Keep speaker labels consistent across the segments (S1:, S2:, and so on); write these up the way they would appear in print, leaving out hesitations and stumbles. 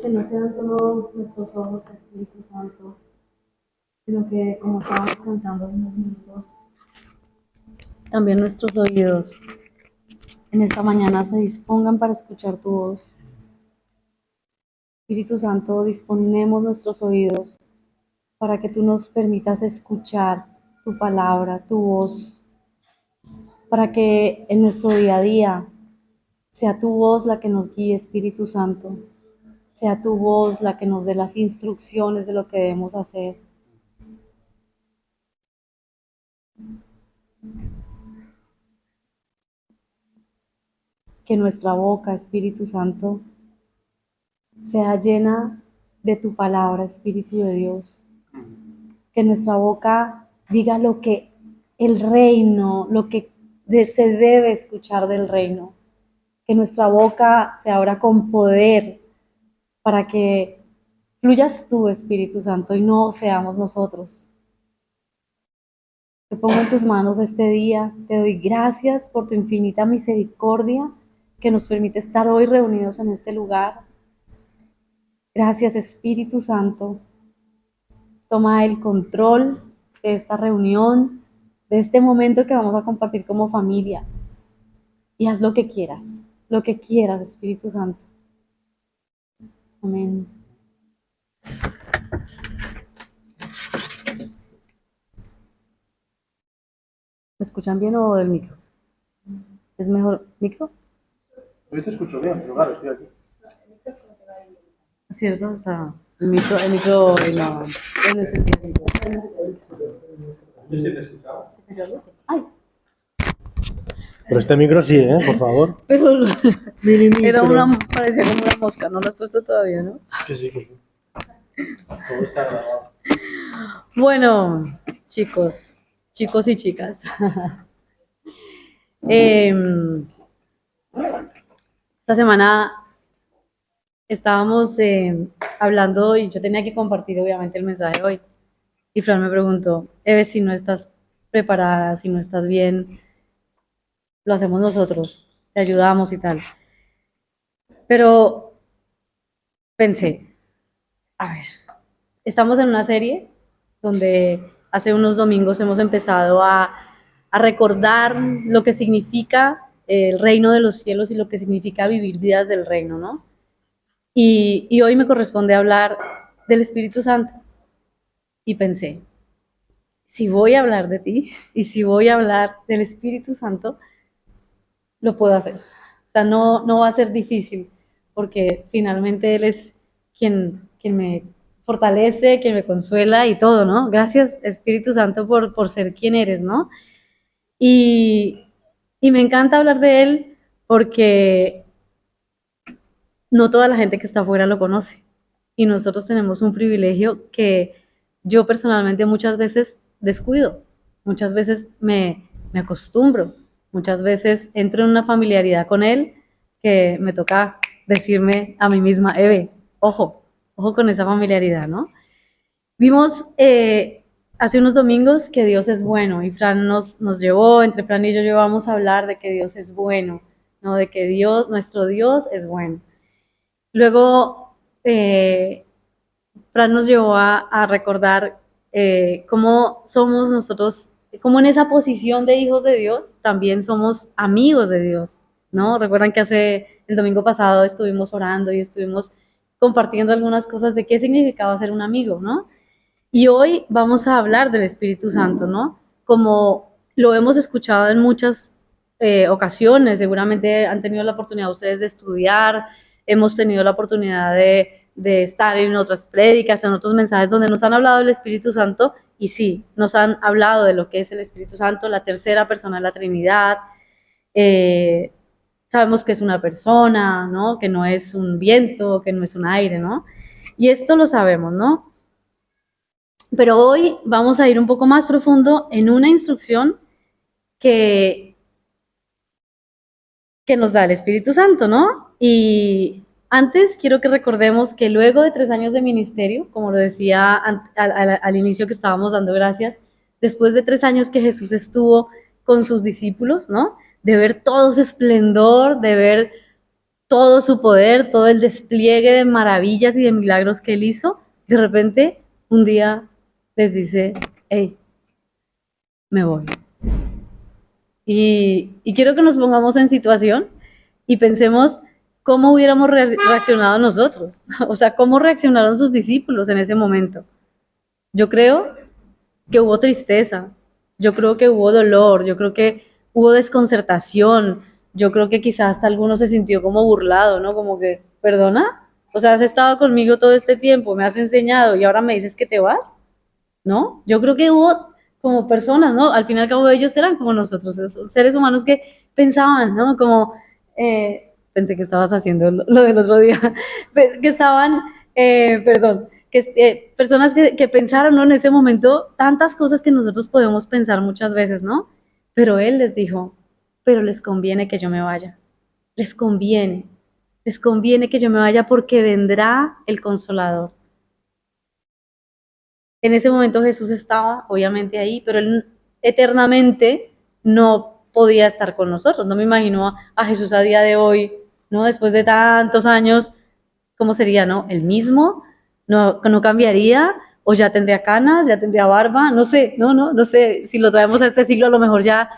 S1: que no sean solo nuestros ojos, Espíritu Santo, sino que, como estábamos cantando hace unos minutos, también nuestros oídos en esta mañana se dispongan para escuchar tu voz. Espíritu Santo, disponemos nuestros oídos para que tú nos permitas escuchar tu palabra, tu voz, para que en nuestro día a día sea tu voz la que nos guíe, Espíritu Santo, sea tu voz la que nos dé las instrucciones de lo que debemos hacer. Que nuestra boca, Espíritu Santo, sea llena de tu palabra, Espíritu de Dios. Que nuestra boca diga lo que el reino, lo que se debe escuchar del reino. Que nuestra boca se abra con poder para que fluyas tú, Espíritu Santo, y no seamos nosotros. Te pongo en tus manos este día, te doy gracias por tu infinita misericordia que nos permite estar hoy reunidos en este lugar. Gracias, Espíritu Santo. Toma el control de esta reunión, de este momento que vamos a compartir como familia. Y haz lo que quieras, Espíritu Santo. Amén. ¿Me escuchan bien o del micro? ¿Es mejor micro?
S2: Yo te escucho bien, pero claro, estoy aquí.
S1: ¿Cierto? O sea, el micro no es el tiempo.
S2: Yo sí te escuchaba.
S1: Ay,
S2: Pero este micro sí, por favor.
S1: pero
S2: Mini micro.
S1: era una, parecía como una mosca, no lo has puesto todavía, ¿no?
S2: Que sí, que sí. Todo está grabado.
S1: Bueno, chicos y chicas. Esta semana estábamos hablando y yo tenía que compartir obviamente el mensaje hoy. Y Fran me preguntó, Eve, si no estás preparada, si no estás bien, lo hacemos nosotros, te ayudamos y tal. Pero pensé, a ver, estamos en una serie donde hace unos domingos hemos empezado a recordar lo que significa el reino de los cielos y lo que significa vivir vidas del reino, ¿no? Y hoy me corresponde hablar del Espíritu Santo. Y pensé, si voy a hablar de ti y si voy a hablar del Espíritu Santo, lo puedo hacer. O sea, no va a ser difícil, porque finalmente Él es quien me fortalece, quien me consuela y todo, ¿no? Gracias, Espíritu Santo, por ser quien eres, ¿no? Y, y me encanta hablar de Él porque no toda la gente que está afuera lo conoce. Y nosotros tenemos un privilegio que yo personalmente muchas veces descuido, muchas veces me acostumbro, muchas veces entro en una familiaridad con él que me toca decirme a mí misma, Eve, ojo con esa familiaridad, ¿no? Vimos hace unos domingos que Dios es bueno y Fran nos llevó, entre Fran y yo llevamos a hablar de que Dios es bueno, ¿no? De que Dios, nuestro Dios es bueno. Luego, Fran nos llevó a recordar cómo somos nosotros, cómo en esa posición de hijos de Dios también somos amigos de Dios, ¿no? Recuerdan que el domingo pasado estuvimos orando y estuvimos compartiendo algunas cosas de qué significaba ser un amigo, ¿no? Y hoy vamos a hablar del Espíritu Santo, ¿no? Como lo hemos escuchado en muchas ocasiones, seguramente han tenido la oportunidad ustedes de estudiar, hemos tenido la oportunidad de estar en otras prédicas, en otros mensajes donde nos han hablado del Espíritu Santo y sí, nos han hablado de lo que es el Espíritu Santo, la tercera persona de la Trinidad. eh, Sabemos que es una persona, ¿no? Que no es un viento, que no es un aire, ¿no? Y esto lo sabemos, ¿no? Pero hoy vamos a ir un poco más profundo en una instrucción que, que nos da el Espíritu Santo, ¿no? Y antes quiero que recordemos que luego de 3 años de ministerio, como lo decía al inicio que estábamos dando gracias, después de 3 años que Jesús estuvo con sus discípulos, ¿no? De ver todo su esplendor, de ver todo su poder, todo el despliegue de maravillas y de milagros que él hizo, de repente un día les dice, hey, me voy. Y quiero que nos pongamos en situación y pensemos cómo hubiéramos reaccionado nosotros, o sea, cómo reaccionaron sus discípulos en ese momento. Yo creo que hubo tristeza, yo creo que hubo dolor, yo creo que hubo desconcertación, yo creo que quizás hasta alguno se sintió como burlado, ¿no? Como que, perdona, o sea, has estado conmigo todo este tiempo, me has enseñado y ahora me dices que te vas, ¿no? Yo creo que hubo como personas, ¿no? Al fin y al cabo ellos eran como nosotros, seres humanos que pensaban, ¿no? Como, pensé que estabas haciendo lo del otro día, que estaban, perdón, que personas que pensaron, ¿no? En ese momento tantas cosas que nosotros podemos pensar muchas veces, ¿no? Pero él les dijo, pero les conviene que yo me vaya, les conviene que yo me vaya porque vendrá el Consolador. En ese momento Jesús estaba obviamente ahí, pero él eternamente no podía estar con nosotros. No me imagino a Jesús a día de hoy, ¿no? Después de tantos años, ¿cómo sería, no? ¿El mismo? ¿No cambiaría? ¿O ya tendría canas? ¿Ya tendría barba? No sé, no sé. Si lo traemos a este siglo, a lo mejor ya,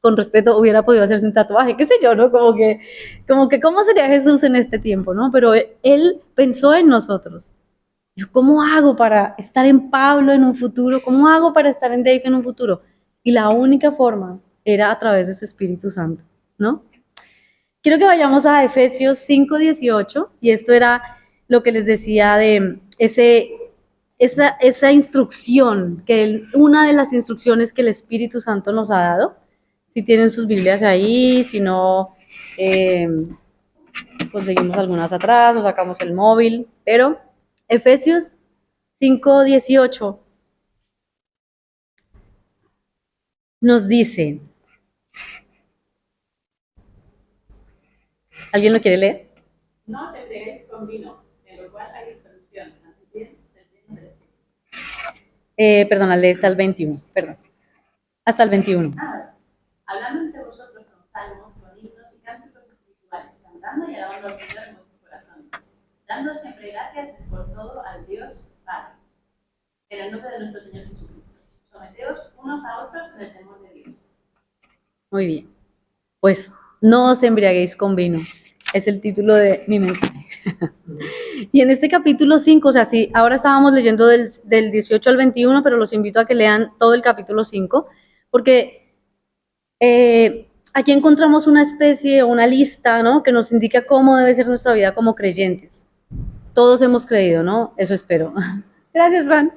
S1: con respeto, hubiera podido hacerse un tatuaje, qué sé yo, ¿no? ¿Cómo sería Jesús en este tiempo, no? Pero él pensó en nosotros. ¿Cómo hago para estar en Pablo en un futuro? ¿Cómo hago para estar en Dave en un futuro? Y la única forma era a través de su Espíritu Santo, ¿no? Quiero que vayamos a Efesios 5:18, y esto era lo que les decía de esa instrucción, una de las instrucciones que el Espíritu Santo nos ha dado. Si tienen sus Biblias ahí, si no, conseguimos algunas atrás, o sacamos el móvil, pero Efesios 5:18 nos dice, ¿alguien lo quiere leer?
S3: No os embriaguéis con vino, en lo cual hay disolución, antes bien, sed llenos del Espíritu.
S1: Perdón, lee hasta el 21, perdón, hasta el 21.
S3: Hablando entre vosotros con salmos, con himnos y cánticos espirituales, cantando y alabando al Señor en vuestros corazones, dando siempre gracias por todo al Dios Padre, en el nombre de nuestro Señor Jesucristo. Someteos unos a otros en el temor de Dios.
S1: Muy bien, pues no os embriaguéis con vino, es el título de mi mensaje. Y en este capítulo 5, o sea, sí, ahora estábamos leyendo del 18 al 21, pero los invito a que lean todo el capítulo 5, porque aquí encontramos una especie, una lista, ¿no? Que nos indica cómo debe ser nuestra vida como creyentes. Todos hemos creído, ¿no? Eso espero. Gracias, Fran.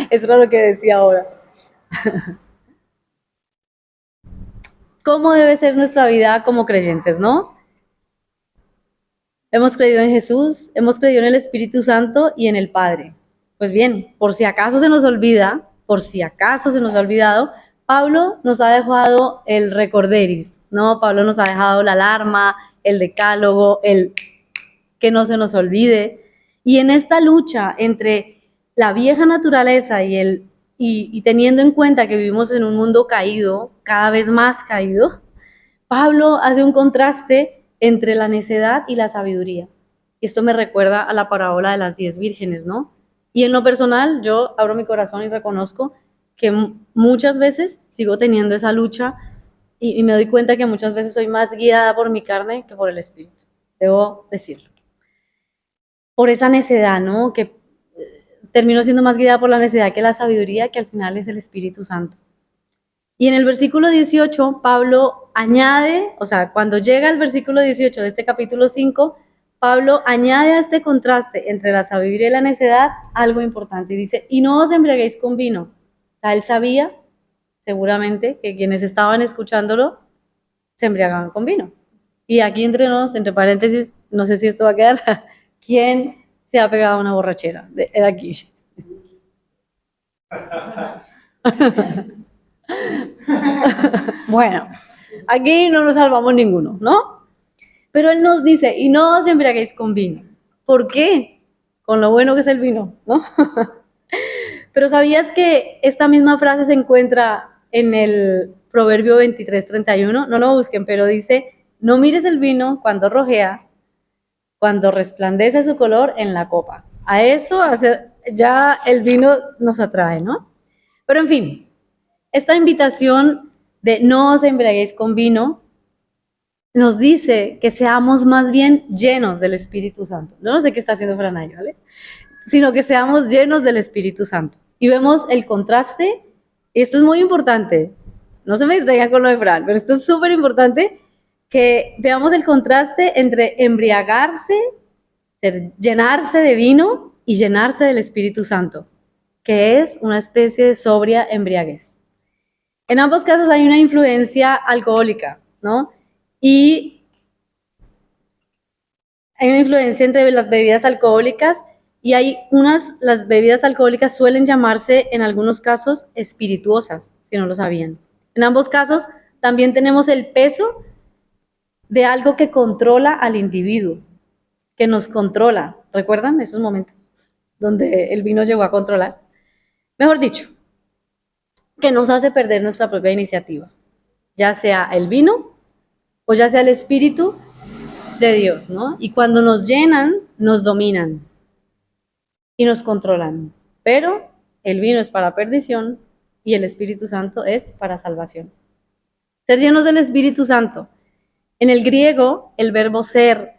S1: Eso era lo que decía ahora. ¿Cómo debe ser nuestra vida como creyentes, no? Hemos creído en Jesús, hemos creído en el Espíritu Santo y en el Padre. Pues bien, por si acaso se nos olvida, por si acaso se nos ha olvidado, Pablo nos ha dejado el recorderis, ¿no? Pablo nos ha dejado la alarma, el decálogo, el que no se nos olvide. Y en esta lucha entre la vieja naturaleza y teniendo en cuenta que vivimos en un mundo caído, cada vez más caído, Pablo hace un contraste entre la necedad y la sabiduría. Y esto me recuerda a la parábola de las 10 vírgenes, ¿no? Y en lo personal, yo abro mi corazón y reconozco que muchas veces sigo teniendo esa lucha y me doy cuenta que muchas veces soy más guiada por mi carne que por el Espíritu. Debo decirlo. Por esa necedad, ¿no? Que termino siendo más guiada por la necedad que la sabiduría, que al final es el Espíritu Santo. Y en el versículo 18, Pablo añade, o sea, cuando llega al versículo 18 de este capítulo 5, Pablo añade a este contraste entre la sabiduría y la necedad algo importante. Y dice, y no os embriaguéis con vino. O sea, él sabía, seguramente, que quienes estaban escuchándolo se embriagaban con vino. Y aquí entre nos, entre paréntesis, no sé si esto va a quedar, ¿quién se ha pegado a una borrachera de aquí? Bueno, aquí no nos salvamos ninguno, ¿no? Pero él nos dice, y no os embriaguéis con vino. ¿Por qué? Con lo bueno que es el vino, ¿no? Pero ¿sabías que esta misma frase se encuentra en el Proverbio 23:31? No lo busquen, pero dice, no mires el vino cuando rojea, cuando resplandece su color en la copa. A eso ya el vino nos atrae, ¿no? Pero en fin, esta invitación de no os embriaguéis con vino nos dice que seamos más bien llenos del Espíritu Santo. Yo no sé qué está haciendo Fran ahí, ¿vale? Sino que seamos llenos del Espíritu Santo. Y vemos el contraste, y esto es muy importante, no se me distraigan con lo de Fran, pero esto es súper importante, que veamos el contraste entre embriagarse, llenarse de vino y llenarse del Espíritu Santo, que es una especie de sobria embriaguez. En ambos casos hay una influencia alcohólica, ¿no? Y hay una influencia entre las bebidas alcohólicas y las bebidas alcohólicas suelen llamarse en algunos casos espirituosas, si no lo sabían. En ambos casos también tenemos el peso de algo que controla al individuo, que nos controla. ¿Recuerdan esos momentos donde el vino llegó a controlar? Mejor dicho, que nos hace perder nuestra propia iniciativa, ya sea el vino o ya sea el espíritu de Dios, ¿no? Y cuando nos llenan, nos dominan y nos controlan. Pero el vino es para perdición y el Espíritu Santo es para salvación. Ser llenos del Espíritu Santo. En el griego, el verbo ser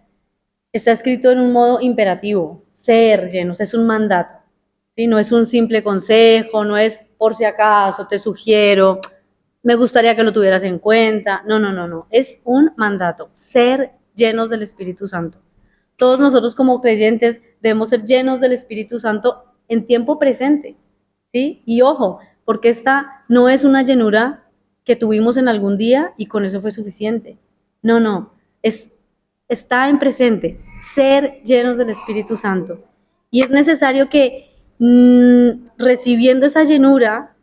S1: está escrito en un modo imperativo. Ser llenos es un mandato, ¿sí? No es un simple consejo, no es por si acaso, te sugiero, me gustaría que lo tuvieras en cuenta. No, no, no, no. Es un mandato. Ser llenos del Espíritu Santo. Todos nosotros como creyentes debemos ser llenos del Espíritu Santo en tiempo presente, ¿sí? Y ojo, porque esta no es una llenura que tuvimos en algún día y con eso fue suficiente. No, no, está en presente, ser llenos del Espíritu Santo. Y es necesario que recibiendo esa llenura,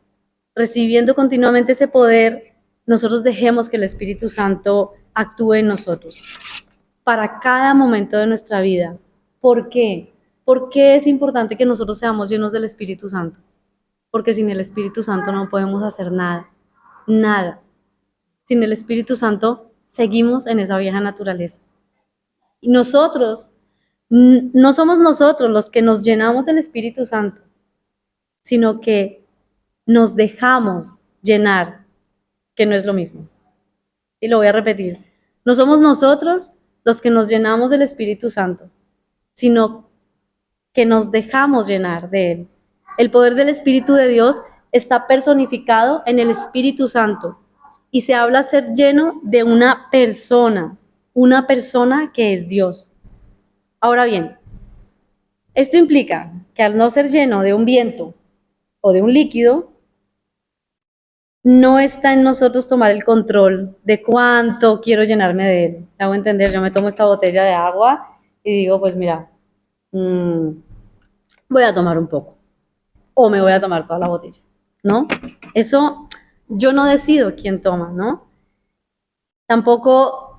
S1: recibiendo continuamente ese poder, nosotros dejemos que el Espíritu Santo actúe en nosotros para cada momento de nuestra vida. ¿Por qué? ¿Por qué es importante que nosotros seamos llenos del Espíritu Santo? Porque sin el Espíritu Santo no podemos hacer nada, nada. Sin el Espíritu Santo seguimos en esa vieja naturaleza. Y nosotros, no somos nosotros los que nos llenamos del Espíritu Santo, sino que nos dejamos llenar, que no es lo mismo. Y lo voy a repetir. No somos nosotros los que nos llenamos del Espíritu Santo, sino que nos dejamos llenar de Él. El poder del Espíritu de Dios está personificado en el Espíritu Santo y se habla ser lleno de una persona que es Dios. Ahora bien, esto implica que al no ser lleno de un viento o de un líquido, no está en nosotros tomar el control de cuánto quiero llenarme de él. ¿Me hago entender? Yo me tomo esta botella de agua y digo, pues mira, voy a tomar un poco o me voy a tomar toda la botella, ¿no? Eso yo no decido quién toma, ¿no? Tampoco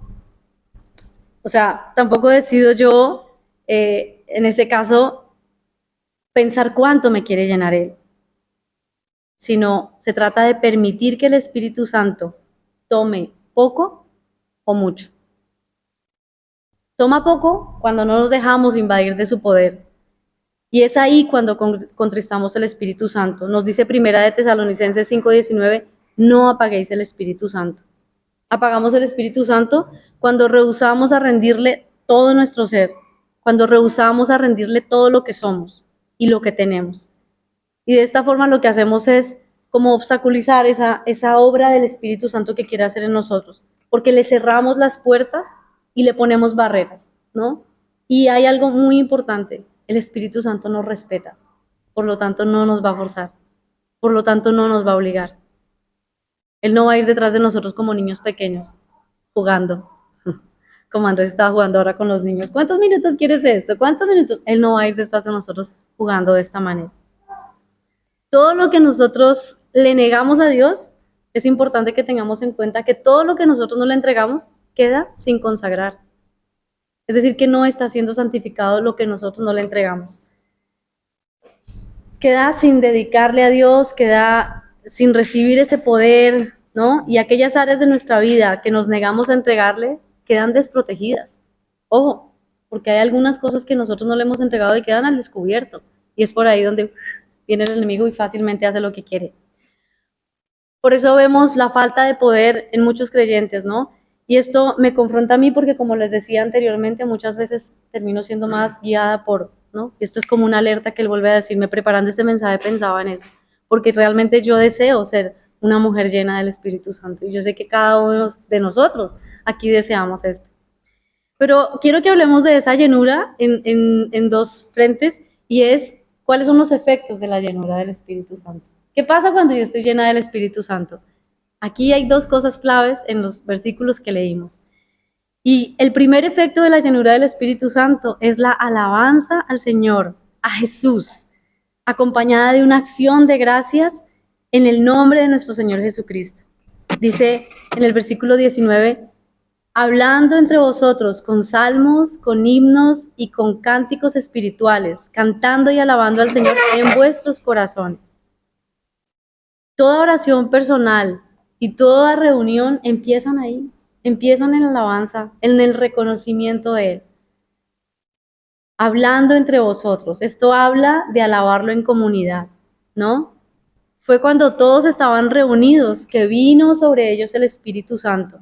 S1: decido yo, en ese caso, pensar cuánto me quiere llenar él, sino se trata de permitir que el Espíritu Santo tome poco o mucho. Toma poco cuando no nos dejamos invadir de su poder. Y es ahí cuando contristamos el Espíritu Santo. Nos dice Primera de Tesalonicenses 5:19, no apaguéis el Espíritu Santo. Apagamos el Espíritu Santo cuando rehusamos a rendirle todo nuestro ser, cuando rehusamos a rendirle todo lo que somos y lo que tenemos. Y de esta forma lo que hacemos es como obstaculizar esa obra del Espíritu Santo que quiere hacer en nosotros, porque le cerramos las puertas y le ponemos barreras, ¿no? Y hay algo muy importante, el Espíritu Santo nos respeta, por lo tanto no nos va a forzar, por lo tanto no nos va a obligar. Él no va a ir detrás de nosotros como niños pequeños, jugando, como Andrés estaba jugando ahora con los niños. ¿Cuántos minutos quieres de esto? ¿Cuántos minutos? Él no va a ir detrás de nosotros jugando de esta manera. Todo lo que nosotros le negamos a Dios, es importante que tengamos en cuenta que todo lo que nosotros no le entregamos queda sin consagrar. Es decir, que no está siendo santificado lo que nosotros no le entregamos. Queda sin dedicarle a Dios, queda sin recibir ese poder, ¿no? Y aquellas áreas de nuestra vida que nos negamos a entregarle quedan desprotegidas. Ojo, porque hay algunas cosas que nosotros no le hemos entregado y quedan al descubierto, y es por ahí donde viene el enemigo y fácilmente hace lo que quiere. Por eso vemos la falta de poder en muchos creyentes, ¿no? Y esto me confronta a mí porque, como les decía anteriormente, muchas veces termino siendo más guiada por, ¿no? Y esto es como una alerta que él vuelve a decirme, preparando este mensaje pensaba en eso, porque realmente yo deseo ser una mujer llena del Espíritu Santo, y yo sé que cada uno de nosotros aquí deseamos esto. Pero quiero que hablemos de esa llenura en dos frentes, y es cuáles son los efectos de la llenura del Espíritu Santo. ¿Qué pasa cuando yo estoy llena del Espíritu Santo? Aquí hay dos cosas claves en los versículos que leímos. Y el primer efecto de la llenura del Espíritu Santo es la alabanza al Señor, a Jesús, acompañada de una acción de gracias en el nombre de nuestro Señor Jesucristo. Dice en el versículo 19, hablando entre vosotros con salmos, con himnos y con cánticos espirituales, cantando y alabando al Señor en vuestros corazones. Toda oración personal y toda reunión empiezan ahí, empiezan en la alabanza, en el reconocimiento de Él. Hablando entre vosotros, esto habla de alabarlo en comunidad, ¿no? Fue cuando todos estaban reunidos que vino sobre ellos el Espíritu Santo.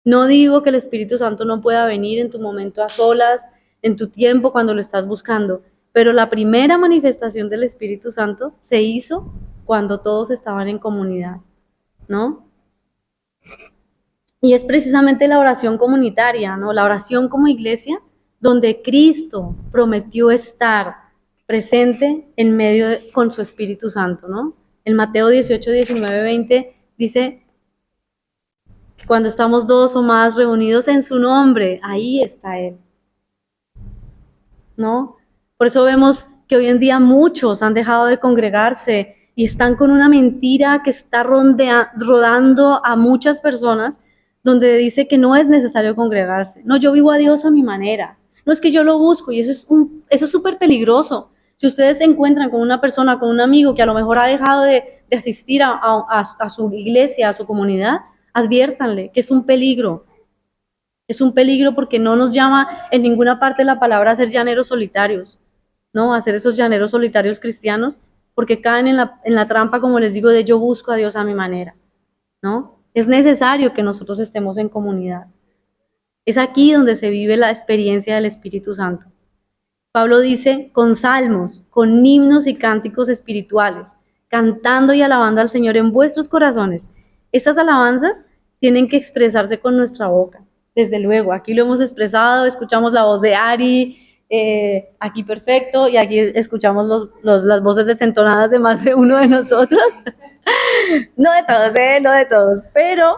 S1: No digo que el Espíritu Santo no pueda venir en tu momento a solas, en tu tiempo cuando lo estás buscando, pero la primera manifestación del Espíritu Santo se hizo cuando todos estaban en comunidad, ¿no? Y es precisamente la oración comunitaria, ¿no? La oración como iglesia, donde Cristo prometió estar presente en medio con su Espíritu Santo, ¿no? En Mateo 18, 19, 20 dice, cuando estamos dos o más reunidos en su nombre, ahí está Él, ¿no? Por eso vemos que hoy en día muchos han dejado de congregarse y están con una mentira que está rodando a muchas personas, donde dice que no es necesario congregarse. No, yo vivo a Dios a mi manera. No es que yo lo busco, y eso es súper peligroso. Si ustedes se encuentran con una persona, con un amigo que a lo mejor ha dejado de asistir a su iglesia, a su comunidad, adviértanle que es un peligro. Es un peligro porque no nos llama en ninguna parte la palabra a ser llaneros solitarios, ¿no? A ser esos llaneros solitarios cristianos, porque caen en la trampa, como les digo, de yo busco a Dios a mi manera, ¿no? Es necesario que nosotros estemos en comunidad. Es aquí donde se vive la experiencia del Espíritu Santo. Pablo dice, con salmos, con himnos y cánticos espirituales, cantando y alabando al Señor en vuestros corazones. Estas alabanzas tienen que expresarse con nuestra boca. Desde luego, aquí lo hemos expresado, escuchamos la voz de Ari, aquí perfecto, y aquí escuchamos las voces desentonadas de más de uno de nosotros. No de todos, no de todos, pero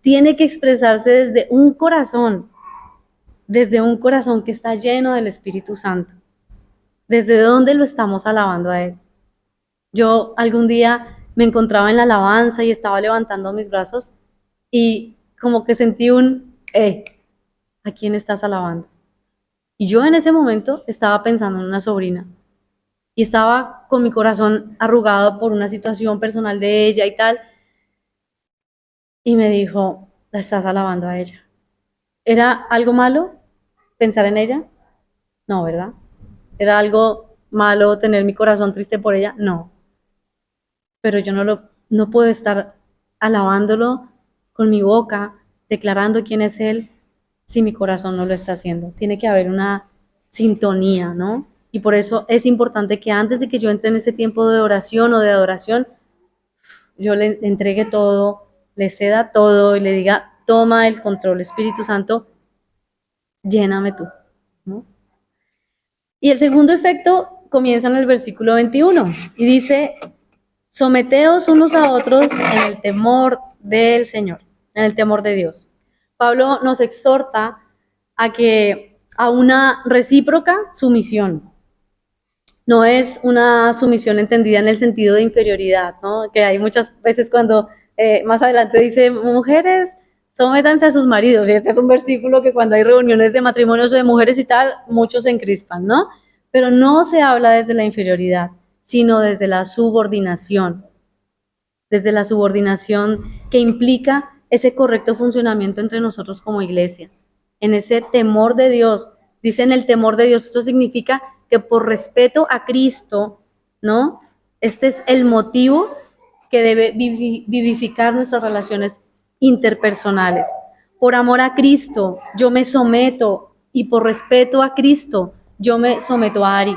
S1: tiene que expresarse desde un corazón que está lleno del Espíritu Santo. ¿Desde dónde lo estamos alabando a Él? Yo algún día me encontraba en la alabanza y estaba levantando mis brazos y como que sentí ¿a quién estás alabando? Y yo en ese momento estaba pensando en una sobrina y estaba con mi corazón arrugado por una situación personal de ella y tal, y me dijo, la estás alabando a ella. ¿Era algo malo pensar en ella? No, ¿verdad? ¿Era algo malo tener mi corazón triste por ella? No. Pero yo no puedo estar alabándolo con mi boca, declarando quién es Él, si mi corazón no lo está haciendo. Tiene que haber una sintonía, ¿no? Y por eso es importante que antes de que yo entre en ese tiempo de oración o de adoración, yo le entregue todo, le ceda todo y le diga, toma el control, Espíritu Santo, lléname tú, ¿no? Y el segundo efecto comienza en el versículo 21 y dice, someteos unos a otros en el temor del Señor, en el temor de Dios. Pablo nos exhorta a una recíproca sumisión. No es una sumisión entendida en el sentido de inferioridad, ¿no? Que hay muchas veces cuando más adelante dice, mujeres, sométanse a sus maridos. Y este es un versículo que cuando hay reuniones de matrimonios o de mujeres y tal, muchos se encrispan, ¿no? Pero no se habla desde la inferioridad, sino desde la subordinación que implica ese correcto funcionamiento entre nosotros como iglesia. en ese temor de Dios. Dicen el temor de Dios, esto significa que por respeto a Cristo, ¿no? Este es el motivo que debe vivificar nuestras relaciones interpersonales. Por amor a Cristo, yo me someto, y por respeto a Cristo, yo me someto a Ari.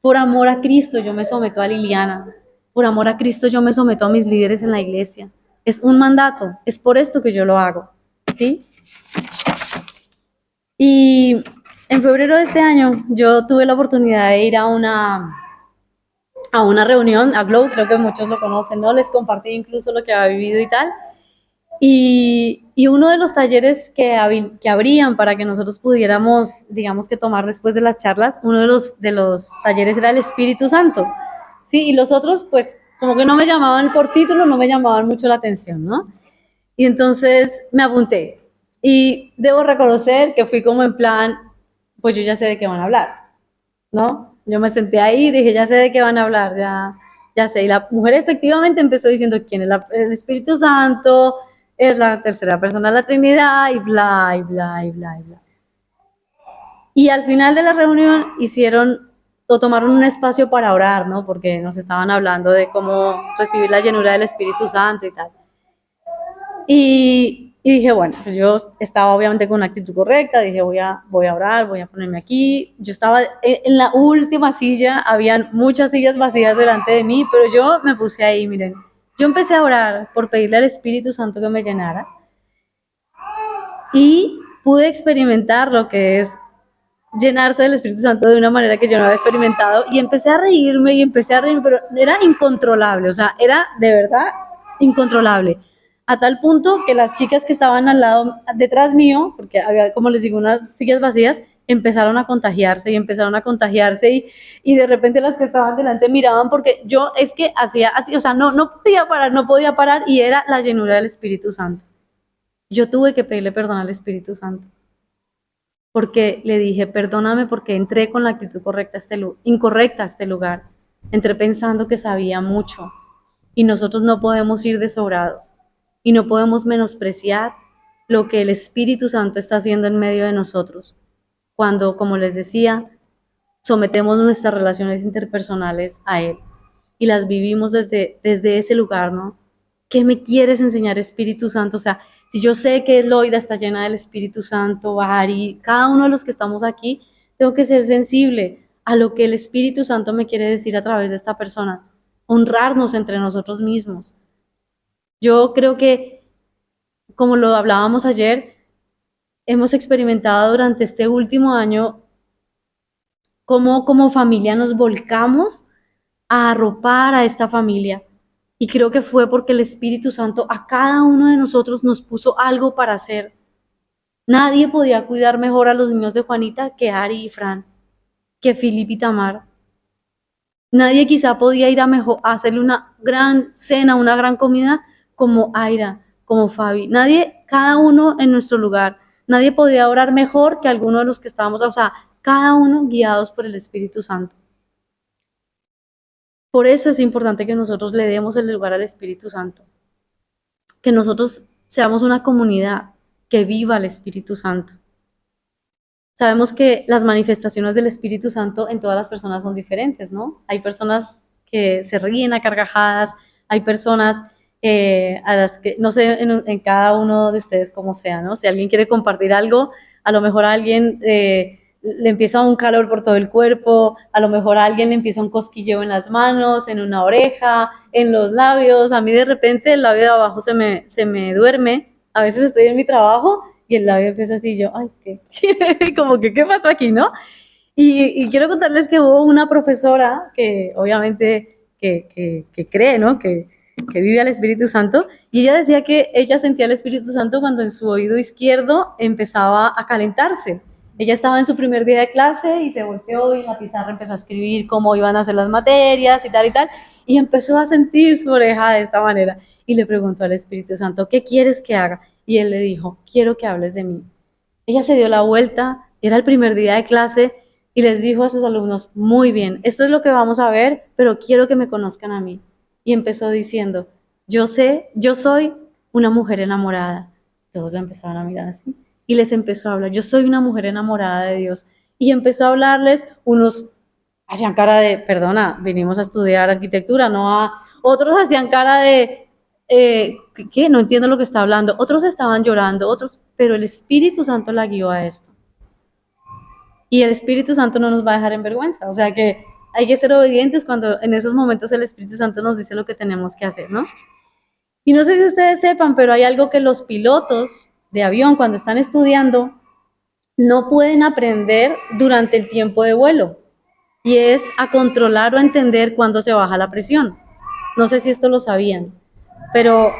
S1: Por amor a Cristo, yo me someto a Liliana. Por amor a Cristo, yo me someto a mis líderes en la iglesia. Es un mandato, es por esto que yo lo hago, ¿sí? Y en febrero de este año, yo tuve la oportunidad de ir a una reunión, a Glow, creo que muchos lo conocen, ¿no? Les compartí incluso lo que había vivido y tal. Y uno de los talleres que abrían para que nosotros pudiéramos, digamos que tomar después de las charlas, uno de los talleres era el Espíritu Santo, ¿sí? Y los otros, pues, como que no me llamaban por título, no me llamaban mucho la atención, ¿no? Y entonces me apunté. Y debo reconocer que fui como en plan, pues yo ya sé de qué van a hablar, ¿no? Yo me senté ahí y dije, ya sé de qué van a hablar, ya sé. Y la mujer efectivamente empezó diciendo quién es el Espíritu Santo, es la tercera persona de la Trinidad, y bla, y bla, y bla, y bla. Y al final de la reunión tomaron un espacio para orar, ¿no? Porque nos estaban hablando de cómo recibir la llenura del Espíritu Santo y tal. Y dije, bueno, yo estaba obviamente con una actitud correcta, dije, voy a orar, voy a ponerme aquí. Yo estaba en la última silla, habían muchas sillas vacías delante de mí, pero yo me puse ahí, miren. Yo empecé a orar por pedirle al Espíritu Santo que me llenara y pude experimentar lo que es llenarse del Espíritu Santo de una manera que yo no había experimentado, y empecé a reírme, pero era incontrolable, o sea, era de verdad incontrolable, a tal punto que las chicas que estaban al lado, detrás mío, porque había, como les digo, unas sillas vacías, empezaron a contagiarse y de repente las que estaban delante miraban, porque yo es que hacía así, o sea, no podía parar, y era la llenura del Espíritu Santo. Yo tuve que pedirle perdón al Espíritu Santo, porque le dije, perdóname porque entré con la actitud incorrecta a este lugar. Entré pensando que sabía mucho, y nosotros no podemos ir desobrados y no podemos menospreciar lo que el Espíritu Santo está haciendo en medio de nosotros. Cuando, como les decía, sometemos nuestras relaciones interpersonales a Él y las vivimos desde ese lugar, ¿no? ¿Qué me quieres enseñar, Espíritu Santo? O sea, si yo sé que Loida está llena del Espíritu Santo, Ari, cada uno de los que estamos aquí, tengo que ser sensible a lo que el Espíritu Santo me quiere decir a través de esta persona, honrarnos entre nosotros mismos. Yo creo que, como lo hablábamos ayer, hemos experimentado durante este último año cómo como familia nos volcamos a arropar a esta familia. Y creo que fue porque el Espíritu Santo a cada uno de nosotros nos puso algo para hacer. Nadie podía cuidar mejor a los niños de Juanita que Ari y Fran, que Filip y Tamar. Nadie quizá podía ir a hacerle una gran cena, una gran comida como Aira, como Fabi. Nadie, cada uno en nuestro lugar. Nadie podía orar mejor que alguno de los que estábamos, o sea, cada uno guiados por el Espíritu Santo. Por eso es importante que nosotros le demos el lugar al Espíritu Santo, que nosotros seamos una comunidad que viva el Espíritu Santo. Sabemos que las manifestaciones del Espíritu Santo en todas las personas son diferentes, ¿no? Hay personas que se ríen a carcajadas, hay personas a las que, no sé, en cada uno de ustedes cómo sea, ¿no? Si alguien quiere compartir algo, a lo mejor a alguien le empieza un calor por todo el cuerpo, a lo mejor a alguien le empieza un cosquilleo en las manos, en una oreja, en los labios. A mí de repente el labio de abajo se me duerme. A veces estoy en mi trabajo y el labio empieza así, yo, ay, ¿qué? Como que, ¿qué pasó aquí, no? Y quiero contarles que hubo una profesora que obviamente que cree, ¿no? Que vive al Espíritu Santo, y ella decía que ella sentía el Espíritu Santo cuando en su oído izquierdo empezaba a calentarse. Ella estaba en su primer día de clase y se volteó y en la pizarra empezó a escribir cómo iban a ser las materias y tal, y empezó a sentir su oreja de esta manera. Y le preguntó al Espíritu Santo, ¿qué quieres que haga? Y él le dijo, quiero que hables de mí. Ella se dio la vuelta, era el primer día de clase, y les dijo a sus alumnos, muy bien, esto es lo que vamos a ver, pero quiero que me conozcan a mí. Y empezó diciendo, yo soy una mujer enamorada. Todos la empezaron a mirar así. y les empezó a hablar. Yo soy una mujer enamorada de Dios. Y empezó a hablarles, unos hacían cara de, perdona, vinimos a estudiar arquitectura, no a... Otros hacían cara de, ¿qué? No entiendo lo que está hablando. Otros estaban llorando, otros, pero el Espíritu Santo la guió a esto. Y el Espíritu Santo no nos va a dejar en vergüenza. O sea que hay que ser obedientes cuando en esos momentos el Espíritu Santo nos dice lo que tenemos que hacer, ¿no? Y no sé si ustedes sepan, pero hay algo que los pilotos de avión cuando están estudiando no pueden aprender durante el tiempo de vuelo. Y es a controlar o a entender cuándo se baja la presión. No sé si esto lo sabían, pero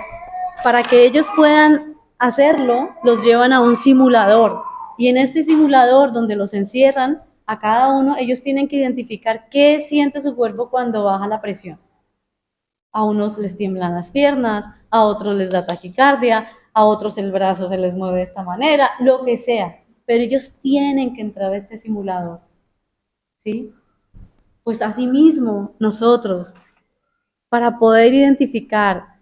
S1: para que ellos puedan hacerlo, los llevan a un simulador. Y en este simulador, donde los encierran, a cada uno, ellos tienen que identificar qué siente su cuerpo cuando baja la presión. A unos les tiemblan las piernas, a otros les da taquicardia, a otros el brazo se les mueve de esta manera, lo que sea. Pero ellos tienen que entrar a este simulador, ¿sí? Pues asimismo, nosotros, para poder identificar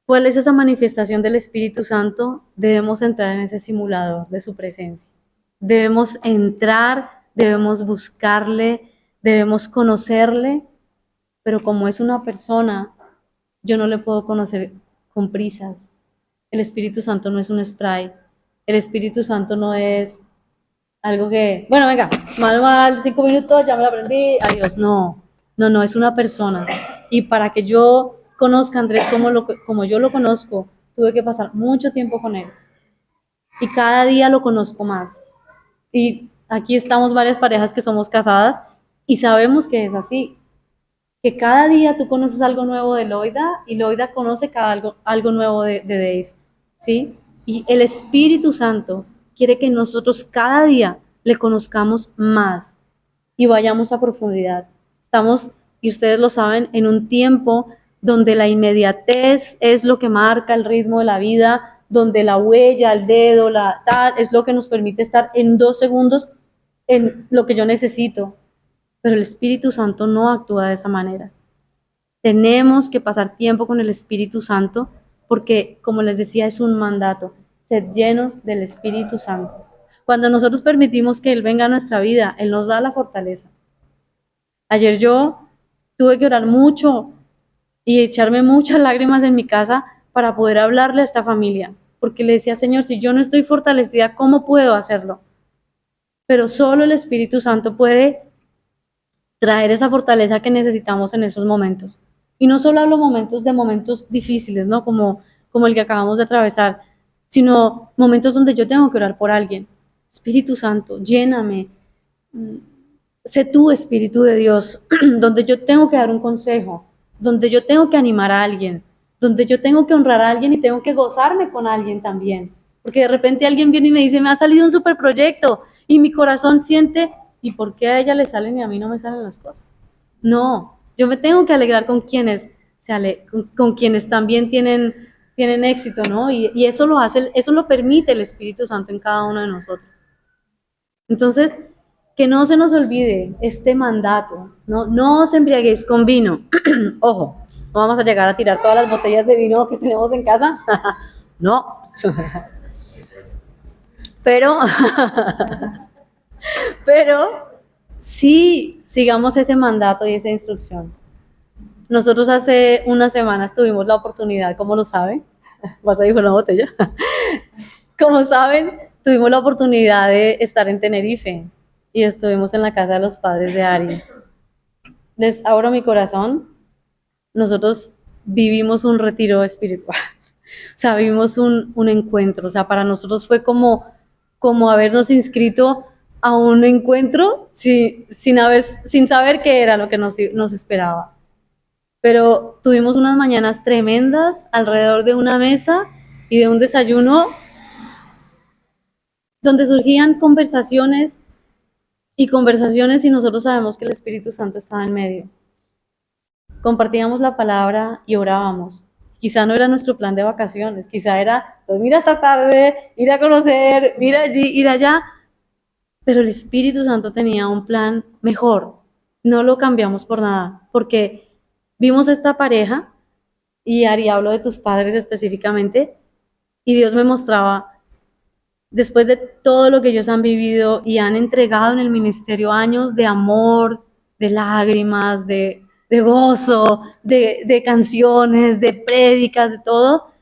S1: cuál es esa manifestación del Espíritu Santo, debemos entrar en ese simulador de su presencia. Debemos entrar, debemos buscarle, debemos conocerle, pero como es una persona, yo no le puedo conocer con prisas. El Espíritu Santo no es un spray. El Espíritu Santo no es algo que, bueno, venga, manual, 5 minutos, ya me lo aprendí, adiós. No, no, no, es una persona. Y para que yo conozca a Andrés como yo lo conozco, tuve que pasar mucho tiempo con él. Y cada día lo conozco más. Y aquí estamos varias parejas que somos casadas y sabemos que es así. Que cada día tú conoces algo nuevo de Loida y Loida conoce algo nuevo de Dave, ¿sí? Y el Espíritu Santo quiere que nosotros cada día le conozcamos más y vayamos a profundidad. Estamos, y ustedes lo saben, en un tiempo donde la inmediatez es lo que marca el ritmo de la vida, donde la huella, el dedo, la tal, es lo que nos permite estar en 2 segundos en lo que yo necesito. Pero el Espíritu Santo no actúa de esa manera. Tenemos que pasar tiempo con el Espíritu Santo porque, como les decía, es un mandato, sed llenos del Espíritu Santo. Cuando nosotros permitimos que Él venga a nuestra vida, Él nos da la fortaleza. Ayer yo tuve que orar mucho y echarme muchas lágrimas en mi casa para poder hablarle a esta familia, porque le decía, Señor, si yo no estoy fortalecida, ¿cómo puedo hacerlo? Pero solo el Espíritu Santo puede traer esa fortaleza que necesitamos en esos momentos. Y no solo hablo de momentos difíciles, ¿no? Como el que acabamos de atravesar, sino momentos donde yo tengo que orar por alguien. Espíritu Santo, lléname. Sé tú, Espíritu de Dios, donde yo tengo que dar un consejo, donde yo tengo que animar a alguien, donde yo tengo que honrar a alguien y tengo que gozarme con alguien también. Porque de repente alguien viene y me dice, me ha salido un superproyecto y mi corazón siente, ¿y por qué a ella le salen y a mí no me salen las cosas? No, yo me tengo que alegrar con quienes, con quienes también tienen éxito, ¿no? Y eso lo hace, eso lo permite el Espíritu Santo en cada uno de nosotros. Entonces, que no se nos olvide este mandato, ¿no? No os embriaguéis con vino. Ojo, no vamos a llegar a tirar todas las botellas de vino que tenemos en casa. No. Pero, pero sí sigamos ese mandato y esa instrucción. Nosotros hace unas semanas tuvimos la oportunidad, como lo saben, vas a ir con una botella. Como saben, tuvimos la oportunidad de estar en Tenerife y estuvimos en la casa de los padres de Ari. Les abro mi corazón. Nosotros vivimos un retiro espiritual. O sea, vivimos un encuentro. O sea, para nosotros fue como habernos inscrito a un encuentro sin saber qué era lo que nos esperaba. Pero tuvimos unas mañanas tremendas alrededor de una mesa y de un desayuno donde surgían conversaciones y nosotros sabemos que el Espíritu Santo estaba en medio. Compartíamos la palabra y orábamos. Quizá no era nuestro plan de vacaciones, quizá era dormir hasta tarde, ir a conocer, ir allí, ir allá, pero el Espíritu Santo tenía un plan mejor. No lo cambiamos por nada, porque vimos a esta pareja, y Ari, hablo de tus padres específicamente, y Dios me mostraba después de todo lo que ellos han vivido y han entregado en el ministerio años de amor, de lágrimas, de gozo, de canciones, de prédicas, de todo,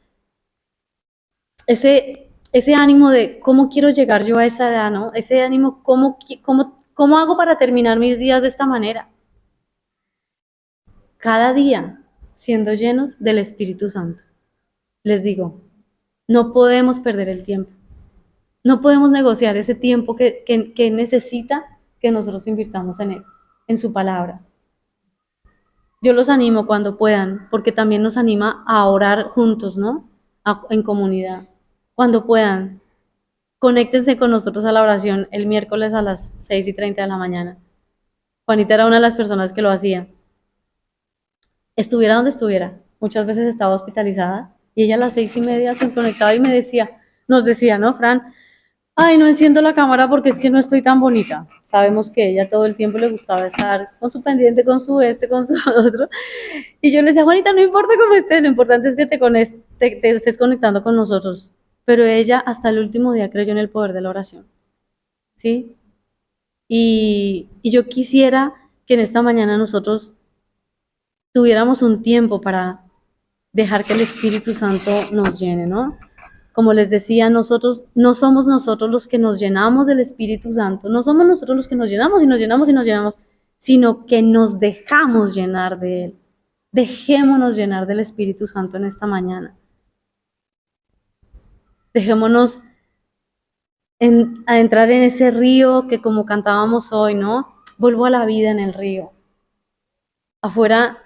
S1: ese ánimo de cómo quiero llegar yo a esa edad, ¿no? Ese ánimo, cómo hago para terminar mis días de esta manera. Cada día siendo llenos del Espíritu Santo. Les digo, no podemos perder el tiempo. No podemos negociar ese tiempo que necesita que nosotros invirtamos en él, en su palabra. Yo los animo cuando puedan, porque también nos anima a orar juntos, ¿no? En comunidad. Cuando puedan, conéctense con nosotros a la oración el miércoles a las 6:30 de la mañana. Juanita era una de las personas que lo hacía. Estuviera donde estuviera, muchas veces estaba hospitalizada y ella a las 6:30 se conectaba y nos decía, ¿no, Fran? Ay, no enciendo la cámara porque es que no estoy tan bonita. Sabemos que ella todo el tiempo le gustaba estar con su pendiente, con su con su otro. Y yo le decía, Juanita, no importa cómo estés, lo importante es que te estés conectando con nosotros. Pero ella hasta el último día creyó en el poder de la oración. ¿Sí? Y yo quisiera que en esta mañana nosotros tuviéramos un tiempo para dejar que el Espíritu Santo nos llene, ¿no? Como les decía, nosotros no somos nosotros los que nos llenamos del Espíritu Santo, no somos nosotros los que nos llenamos y nos llenamos y nos llenamos, sino que nos dejamos llenar de Él. Dejémonos llenar del Espíritu Santo en esta mañana. Dejémonos a entrar en ese río que como cantábamos hoy, ¿no? Vuelvo a la vida en el río. Afuera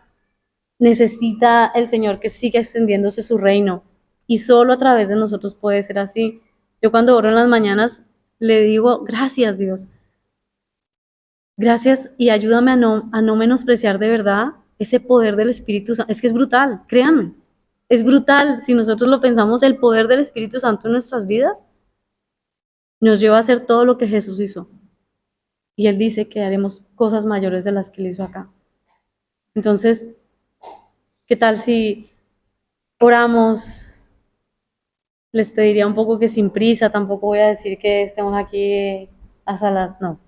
S1: necesita el Señor que siga extendiéndose su reino y solo a través de nosotros puede ser así. Yo cuando oro en las mañanas le digo, gracias Dios, gracias y ayúdame a no menospreciar de verdad ese poder del Espíritu Santo. Es que es brutal, créanme, es brutal. Si nosotros lo pensamos, el poder del Espíritu Santo en nuestras vidas nos lleva a hacer todo lo que Jesús hizo. Y Él dice que haremos cosas mayores de las que Él hizo acá. Entonces, ¿qué tal si oramos? Les pediría un poco que sin prisa, tampoco voy a decir que estemos aquí hasta las, no.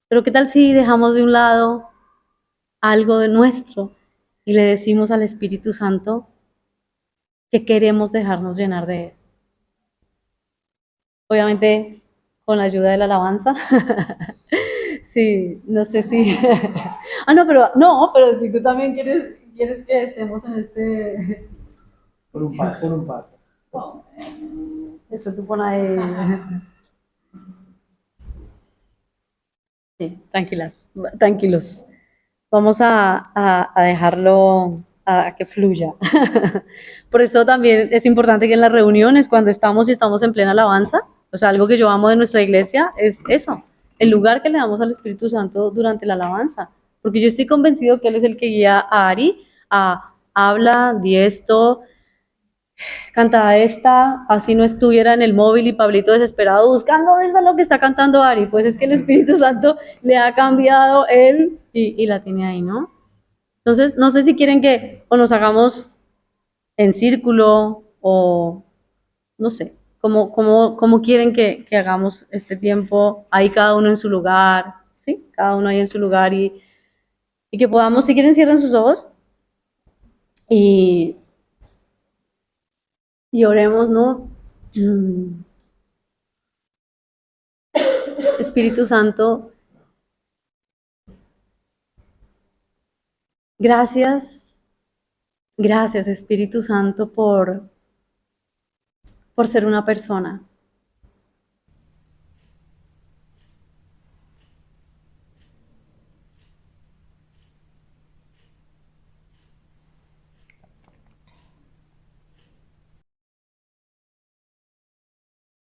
S1: Pero ¿qué tal si dejamos de un lado algo de nuestro y le decimos al Espíritu Santo que queremos dejarnos llenar de Él? Obviamente con la ayuda de la alabanza. Sí, no sé si... Ah, pero si tú también quieres que estemos en este...
S2: Por un par, por un par.
S1: Esto supone ahí... Sí, tranquilos. Vamos a dejarlo a que fluya. Por eso también es importante que en las reuniones, cuando estamos y estamos en plena alabanza, o sea, algo que yo amo de nuestra iglesia es eso, el lugar que le damos al Espíritu Santo durante la alabanza. Porque yo estoy convencido que Él es el que guía a Ari a habla, di esto, canta esta, así no estuviera en el móvil y Pablito desesperado buscando eso es lo que está cantando Ari, pues es que el Espíritu Santo le ha cambiado él y la tiene ahí, ¿no? Entonces, no sé si quieren que o nos hagamos en círculo o no sé, cómo quieren que hagamos este tiempo, ahí cada uno en su lugar, ¿sí? Cada uno ahí en su lugar y que podamos, si quieren cierren sus ojos y, y oremos, ¿no? Espíritu Santo, gracias Espíritu Santo por ser una persona.